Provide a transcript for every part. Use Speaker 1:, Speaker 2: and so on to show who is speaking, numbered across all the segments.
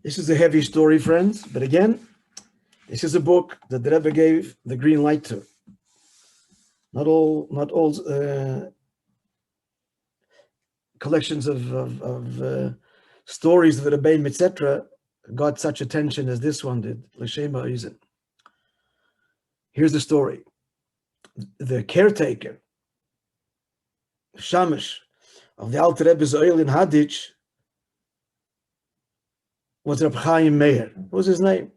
Speaker 1: This is a heavy story, friends, but again, this is a book that the Rebbe gave the green light to. Not all collections of stories of the Rebbeim, etc., got such attention as this one did. L'Shem Ha'izin. Here's the story. The caretaker, Shamish, of the Alter Rebbe's oil in Hadich was Reb Chaim Meir. What was his name?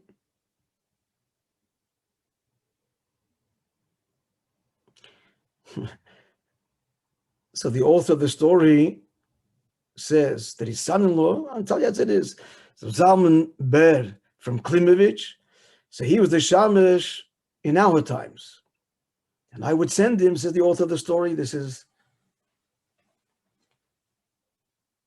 Speaker 1: So the author of the story says that his son-in-law, I'll tell you as it is, Zalman Ber from Klimovich, so he was the Shamish in our times. And I would send him, says the author of the story, this is,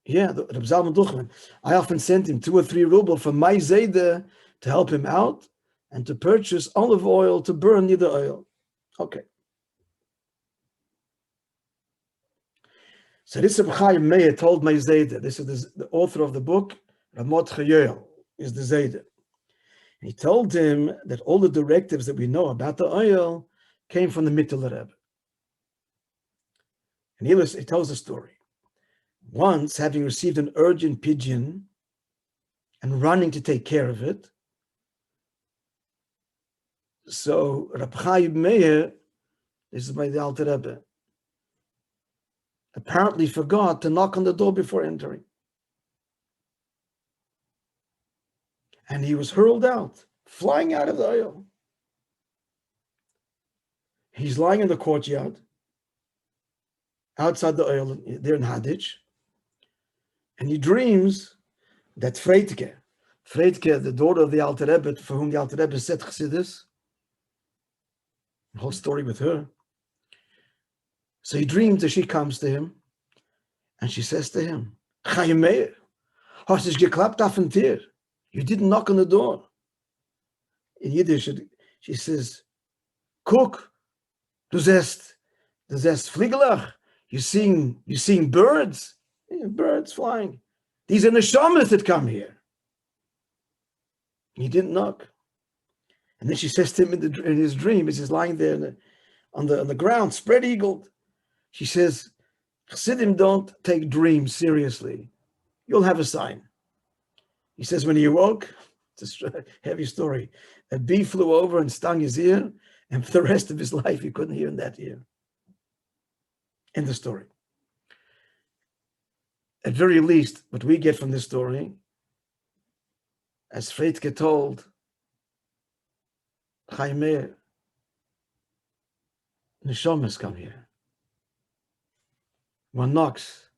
Speaker 1: the Reb Zalman Duchman. I often sent him 2 or 3 ruble from my Zayda to help him out and to purchase olive oil to burn near the oil. Okay. So this Reb Chaim Meir told my Zayda, this is the author of the book, Ramot Chayoel, is the Zayda. He told him that all the directives that we know about the oil came from the Mittler Rebbe. And he tells a story. Once, having received an urgent pigeon and running to take care of it, so Reb Chaim Meir, this is by the Alter Rebbe, apparently forgot to knock on the door before entering. And he was hurled out, flying out of the oil. He's lying in the courtyard, outside the oil, there in Hadich, and he dreams that Freitke, the daughter of the Alter Rebbe, for whom the Alter Rebbe said Chassidus, the whole story with her. So he dreams that she comes to him, and she says to him, Chaim Meir, hast dich geklappt auf den Tier? You didn't knock on the door. In Yiddish, she says, Guck, du siehst Fliegelach. You're seeing birds. Yeah, birds flying. These are neshamas that come here. He didn't knock. And then she says to him in his dream, as he's lying there on the ground, spread-eagled, she says, Chassidim don't take dreams seriously. You'll have a sign. He says when he awoke, it's a heavy story, a bee flew over and stung his ear, and for the rest of his life, he couldn't hear in that ear. End the story. At very least, what we get from this story, as Freitke told Chaim Meir, neshamas come here. One knocks,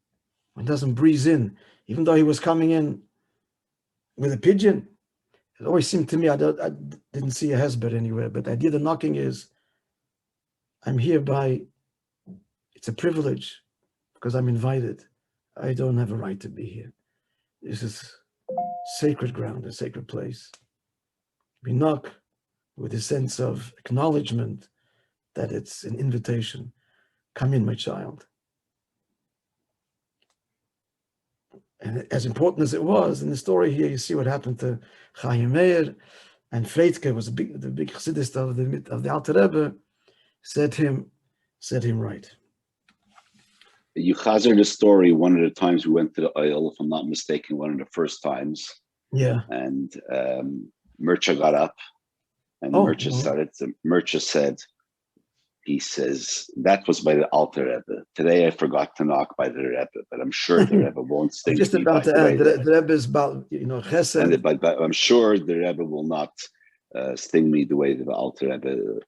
Speaker 1: one doesn't breeze in, even though he was coming in with a pigeon. It always seemed to me, I didn't see a hesbet anywhere, but the idea of the knocking is, I'm here by, it's a privilege, because I'm invited. I don't have a right to be here. This is sacred ground, a sacred place. We knock with a sense of acknowledgement that it's an invitation. Come in, my child. And as important as it was, in the story here, you see what happened to Chaim Meir, and Freitke was the big chassidist of the Alter Rebbe, set him right.
Speaker 2: You chazer the story one of the times we went to the oil, if I'm not mistaken, one of the first times.
Speaker 1: Yeah.
Speaker 2: And Mercha got up, and Mercha started. Mercha said, he says, that was by the Alter Rebbe. Today I forgot to knock by the Rebbe, but I'm sure the Rebbe won't sting
Speaker 1: just
Speaker 2: me.
Speaker 1: About to add, the Rebbe is about, chesed.
Speaker 2: But I'm sure the Rebbe will not sting me the way the Alter Rebbe.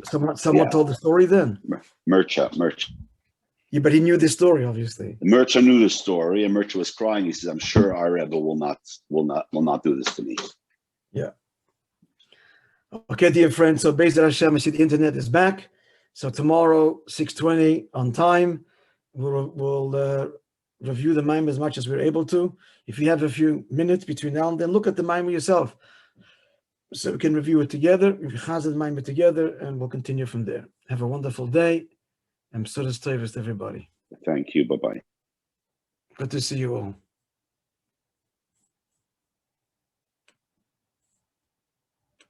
Speaker 1: Someone told the story then.
Speaker 2: Mercha.
Speaker 1: Yeah, but he knew the story, obviously.
Speaker 2: Mercha knew the story, and Mercha was crying. He says, "I'm sure our Rebbe will not do this to me."
Speaker 1: Yeah. Okay, dear friends. So, Be'ezer Hashem, I see the internet is back. So tomorrow, 6:20 on time, we'll review the Maimah as much as we're able to. If you have a few minutes between now and then, look at the Maimah yourself, so we can review it together. We can chazar the Maimah together, and we'll continue from there. Have a wonderful day. And B'suras Tovos to everybody.
Speaker 2: Thank you. Bye-bye.
Speaker 1: Good to see you all.